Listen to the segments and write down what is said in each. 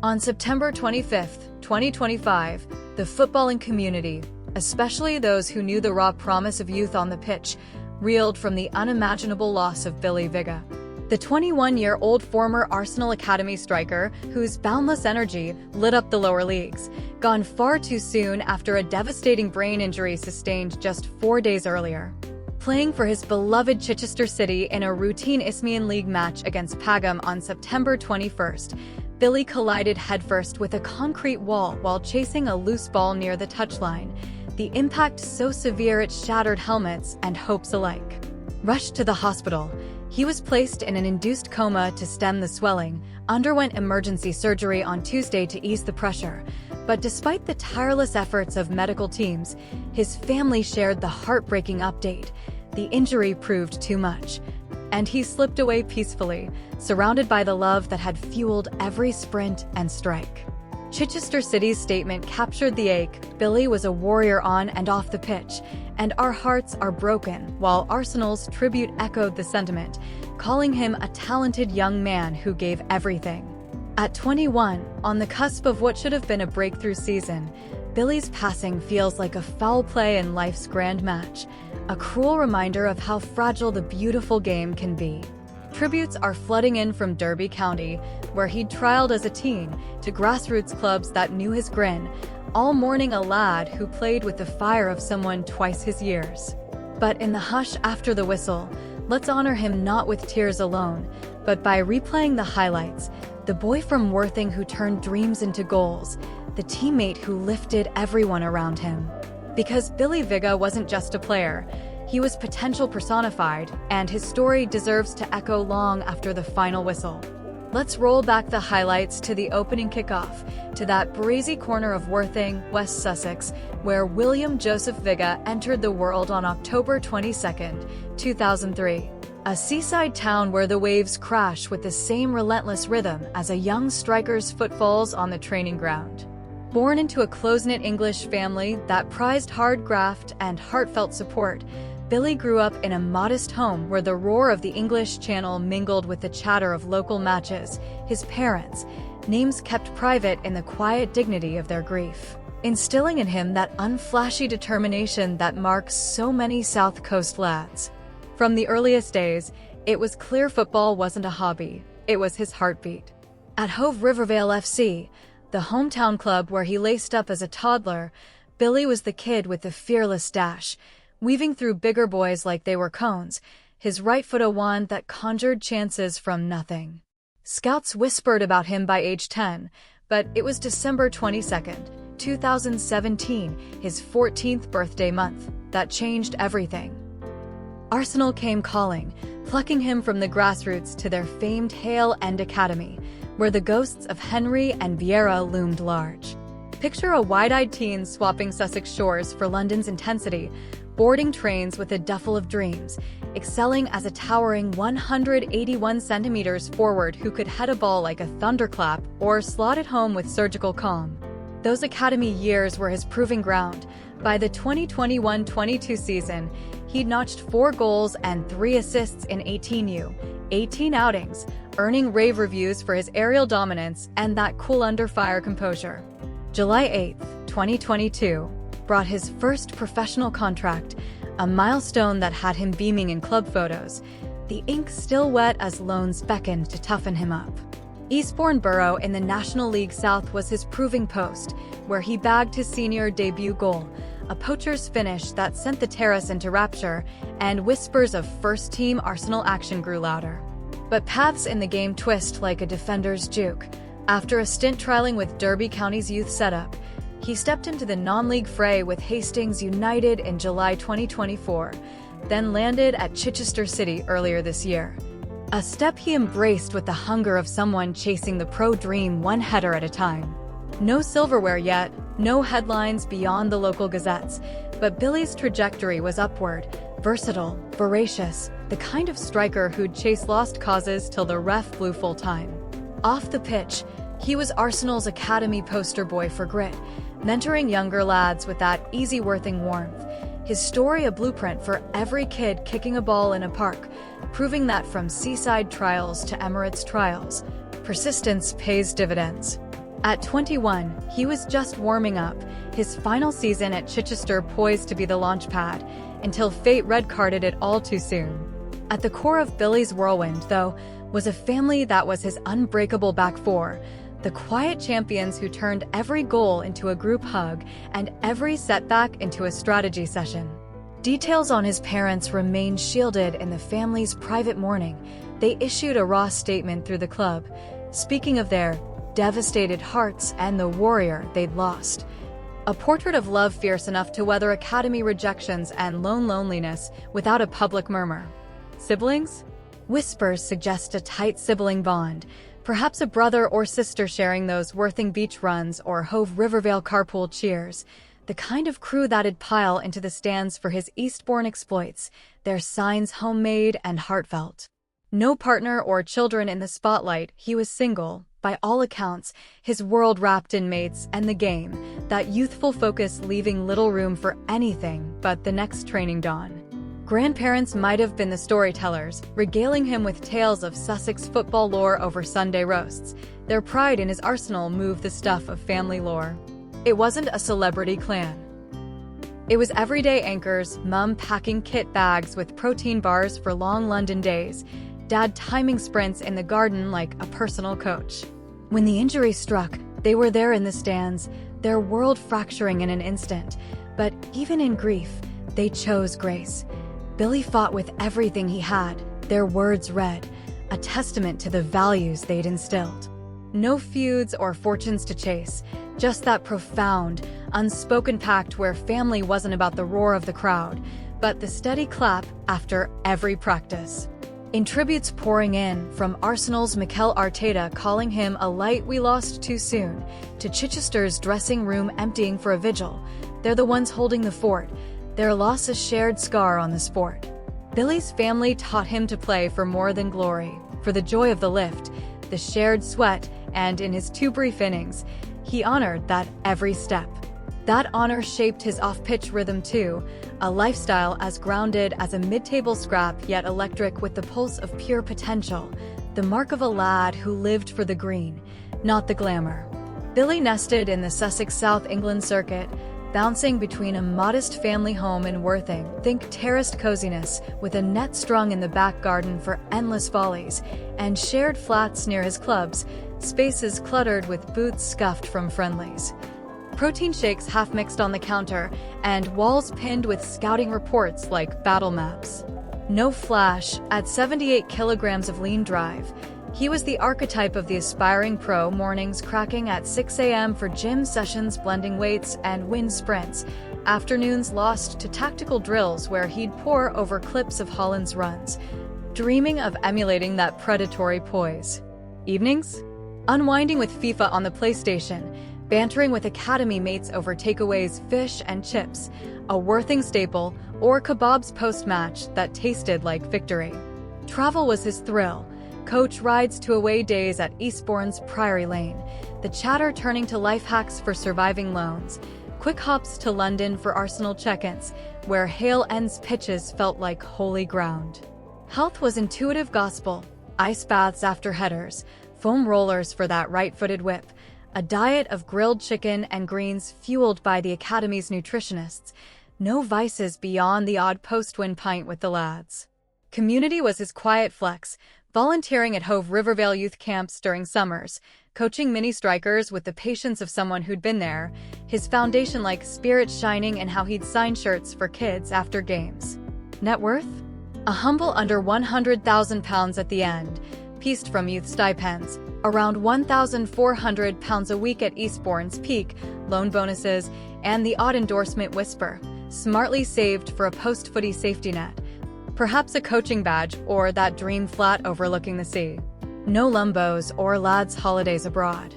On September 25, 2025, the footballing community, especially those who knew the raw promise of youth on the pitch, reeled from the unimaginable loss of Billy Vigar. The 21-year-old former Arsenal Academy striker, whose boundless energy lit up the lower leagues, gone far too soon after a devastating brain injury sustained just 4 days earlier. Playing for his beloved Chichester City in a routine Isthmian League match against Pagham on September 21st, Billy collided headfirst with a concrete wall while chasing a loose ball near the touchline, the impact so severe it shattered helmets and hopes alike. Rushed to the hospital, he was placed in an induced coma to stem the swelling, underwent emergency surgery on Tuesday to ease the pressure, but despite the tireless efforts of medical teams, his family shared the heartbreaking update. The injury proved too much, and he slipped away peacefully, surrounded by the love that had fueled every sprint and strike. Chichester City's statement captured the ache. Billy was a warrior on and off the pitch, and our hearts are broken, while Arsenal's tribute echoed the sentiment, calling him a talented young man who gave everything. At 21, on the cusp of what should have been a breakthrough season, Billy's passing feels like a foul play in life's grand match, a cruel reminder of how fragile the beautiful game can be. Tributes are flooding in from Derby County, where he'd trialed as a teen, to grassroots clubs that knew his grin, all mourning a lad who played with the fire of someone twice his years. But in the hush after the whistle, let's honor him not with tears alone, but by replaying the highlights, the boy from Worthing who turned dreams into goals, the teammate who lifted everyone around him. Because Billy Vigar wasn't just a player, he was potential personified, and his story deserves to echo long after the final whistle. Let's roll back the highlights to the opening kickoff, to that breezy corner of Worthing, West Sussex, where William Joseph Vigar entered the world on October 22, 2003. A seaside town where the waves crash with the same relentless rhythm as a young striker's footfalls on the training ground. Born into a close-knit English family that prized hard graft and heartfelt support, Billy grew up in a modest home where the roar of the English Channel mingled with the chatter of local matches. His parents, names kept private in the quiet dignity of their grief, instilling in him that unflashy determination that marks so many South Coast lads. From the earliest days, it was clear football wasn't a hobby, it was his heartbeat. At Hove Rivervale FC, the hometown club where he laced up as a toddler, Billy was the kid with the fearless dash, weaving through bigger boys like they were cones, his right foot a wand that conjured chances from nothing. Scouts whispered about him by age 10, but it was December 22, 2017, his 14th birthday month, that changed everything. Arsenal came calling, plucking him from the grassroots to their famed Hale End Academy, where the ghosts of Henry and Vieira loomed large. Picture a wide-eyed teen swapping Sussex shores for London's intensity, boarding trains with a duffel of dreams, excelling as a towering 181 centimeters forward who could head a ball like a thunderclap or slot it home with surgical calm. Those academy years were his proving ground. By the 2021-22 season, he'd notched 4 goals and 3 assists in 18 outings, earning rave reviews for his aerial dominance and that cool under-fire composure. July 8, 2022, brought his first professional contract, a milestone that had him beaming in club photos, the ink still wet as loans beckoned to toughen him up. Eastbourne Borough in the National League South was his proving post, where he bagged his senior debut goal, a poacher's finish that sent the terrace into rapture, and whispers of first-team Arsenal action grew louder. But paths in the game twist like a defender's juke. After a stint trialing with Derby County's youth setup, he stepped into the non-league fray with Hastings United in July 2024, then landed at Chichester City earlier this year. A step he embraced with the hunger of someone chasing the pro dream one header at a time. No silverware yet, no headlines beyond the local gazettes, but Billy's trajectory was upward, versatile, voracious, the kind of striker who'd chase lost causes till the ref blew full time. Off the pitch, he was Arsenal's academy poster boy for grit, mentoring younger lads with that easy Worthing warmth. His story a blueprint for every kid kicking a ball in a park, proving that from seaside trials to Emirates trials, persistence pays dividends. At 21, he was just warming up, his final season at Chichester poised to be the launchpad, until fate red-carded it all too soon. At the core of Billy's whirlwind, though, was a family that was his unbreakable back four, the quiet champions who turned every goal into a group hug and every setback into a strategy session. Details on his parents remain shielded in the family's private mourning. They issued a raw statement through the club, speaking of their devastated hearts and the warrior they'd lost. A portrait of love fierce enough to weather academy rejections and loneliness without a public murmur. Siblings? Whispers suggest a tight sibling bond, perhaps a brother or sister sharing those Worthing beach runs or Hove Rivervale carpool cheers, the kind of crew that'd pile into the stands for his Eastbourne exploits, their signs homemade and heartfelt. No partner or children in the spotlight, he was single, by all accounts, his world wrapped in mates and the game, that youthful focus leaving little room for anything but the next training dawn. Grandparents might have been the storytellers, regaling him with tales of Sussex football lore over Sunday roasts. Their pride in his arsenal moved the stuff of family lore. It wasn't a celebrity clan. It was everyday anchors, Mum packing kit bags with protein bars for long London days, Dad timing sprints in the garden like a personal coach. When the injury struck, they were there in the stands, their world fracturing in an instant. But even in grief, they chose grace. Billy fought with everything he had, their words read, a testament to the values they'd instilled. No feuds or fortunes to chase, just that profound, unspoken pact where family wasn't about the roar of the crowd, but the steady clap after every practice. In tributes pouring in, from Arsenal's Mikel Arteta calling him a light we lost too soon, to Chichester's dressing room emptying for a vigil, they're the ones holding the fort, their loss a shared scar on the sport. Billy's family taught him to play for more than glory, for the joy of the lift, the shared sweat, and in his 2 brief innings, he honored that every step. That honor shaped his off-pitch rhythm too, a lifestyle as grounded as a mid-table scrap yet electric with the pulse of pure potential, the mark of a lad who lived for the green, not the glamour. Billy nested in the Sussex South England circuit, bouncing between a modest family home in Worthing, think terraced coziness with a net strung in the back garden for endless volleys, and shared flats near his clubs, spaces cluttered with boots scuffed from friendlies. Protein shakes half-mixed on the counter, and walls pinned with scouting reports like battle maps. No flash, at 78 kilograms of lean drive, he was the archetype of the aspiring pro, mornings cracking at 6 a.m. for gym sessions blending weights and wind sprints, afternoons lost to tactical drills where he'd pore over clips of Holland's runs, dreaming of emulating that predatory poise. Evenings? Unwinding with FIFA on the PlayStation, bantering with academy mates over takeaways, fish and chips, a Worthing staple, or kebabs post-match that tasted like victory. Travel was his thrill. Coach rides to away days at Eastbourne's Priory Lane, the chatter turning to life hacks for surviving loans, quick hops to London for Arsenal check-ins, where Hale End's pitches felt like holy ground. Health was intuitive gospel, ice baths after headers, foam rollers for that right-footed whip, a diet of grilled chicken and greens fueled by the Academy's nutritionists, no vices beyond the odd post-win pint with the lads. Community was his quiet flex, volunteering at Hove Rivervale youth camps during summers, coaching mini-strikers with the patience of someone who'd been there, his foundation-like spirit shining in how he'd sign shirts for kids after games. Net worth? A humble under £100,000 at the end, pieced from youth stipends, around £1,400 a week at Eastbourne's peak, loan bonuses, and the odd endorsement whisper, smartly saved for a post-footy safety net. Perhaps a coaching badge or that dream flat overlooking the sea. No lumbos or lads' holidays abroad.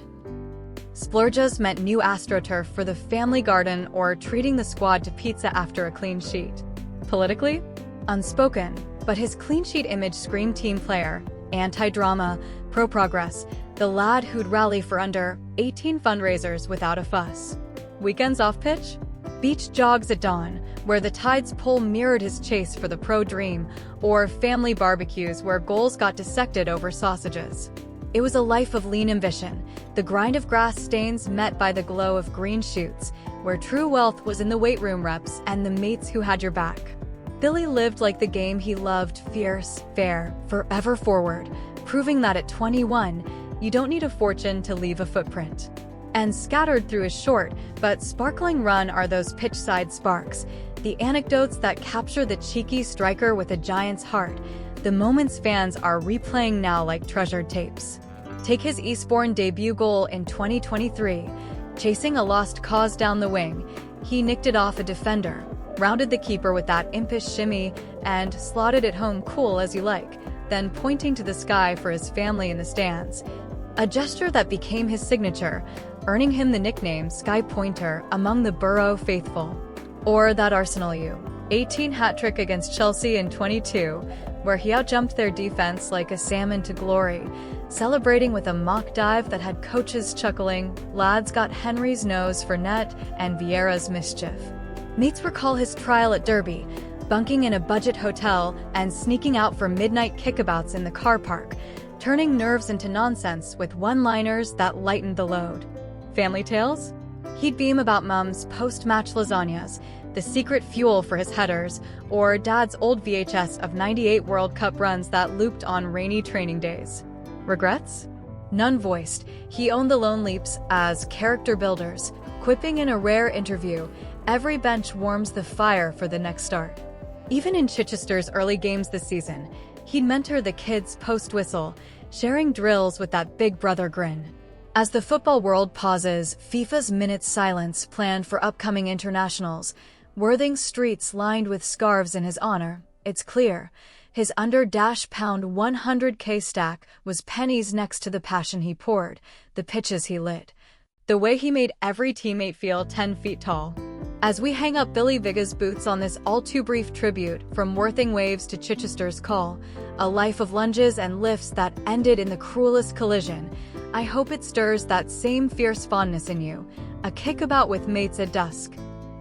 Splurges meant new AstroTurf for the family garden or treating the squad to pizza after a clean sheet. Politically? Unspoken, but his clean sheet image screamed team player, anti-drama, pro-progress, the lad who'd rally for under 18 fundraisers without a fuss. Weekends off-pitch? Beach jogs at dawn, where the tide's pull mirrored his chase for the pro dream, or family barbecues where goals got dissected over sausages. It was a life of lean ambition, the grind of grass stains met by the glow of green shoots, where true wealth was in the weight room reps and the mates who had your back. Billy lived like the game he loved, fierce, fair, forever forward, proving that at 21, you don't need a fortune to leave a footprint. And scattered through his short but sparkling run are those pitch-side sparks, the anecdotes that capture the cheeky striker with a giant's heart, the moments fans are replaying now like treasured tapes. Take his Eastbourne debut goal in 2023. Chasing a lost cause down the wing, he nicked it off a defender, rounded the keeper with that impish shimmy, and slotted it home cool as you like, then pointing to the sky for his family in the stands. A gesture that became his signature, earning him the nickname Sky Pointer among the Borough faithful. Or that Arsenal U18 hat-trick against Chelsea in 22, where he outjumped their defense like a salmon to glory, celebrating with a mock dive that had coaches chuckling, lads got Henry's nose for net and Vieira's mischief. Mates recall his trial at Derby, bunking in a budget hotel and sneaking out for midnight kickabouts in the car park, turning nerves into nonsense with one-liners that lightened the load. Family tales? He'd beam about Mum's post-match lasagnas, the secret fuel for his headers, or Dad's old VHS of '98 World Cup runs that looped on rainy training days. Regrets? None voiced. He owned the lone leaps as character builders, quipping in a rare interview, "Every bench warms the fire for the next start." Even in Chichester's early games this season, he'd mentor the kids post-whistle, sharing drills with that big brother grin. As the football world pauses, FIFA's minute silence planned for upcoming internationals, Worthing streets lined with scarves in his honor, it's clear. His under-pound 100K stack was pennies next to the passion he poured, the pitches he lit, the way he made every teammate feel 10 feet tall. As we hang up Billy Vigar's boots on this all-too-brief tribute from Worthing waves to Chichester's call, a life of lunges and lifts that ended in the cruelest collision, I hope it stirs that same fierce fondness in you, a kickabout with mates at dusk,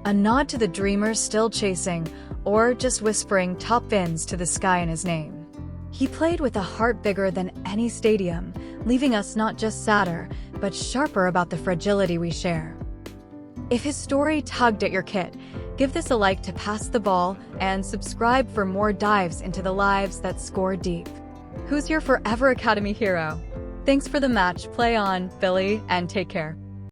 a nod to the dreamers still chasing, or just whispering top fins to the sky in his name. He played with a heart bigger than any stadium, leaving us not just sadder, but sharper about the fragility we share. If his story tugged at your kit, give this a like to pass the ball and subscribe for more dives into the lives that score deep. Who's your forever Academy hero? Thanks for the match, play on, Billy, and take care.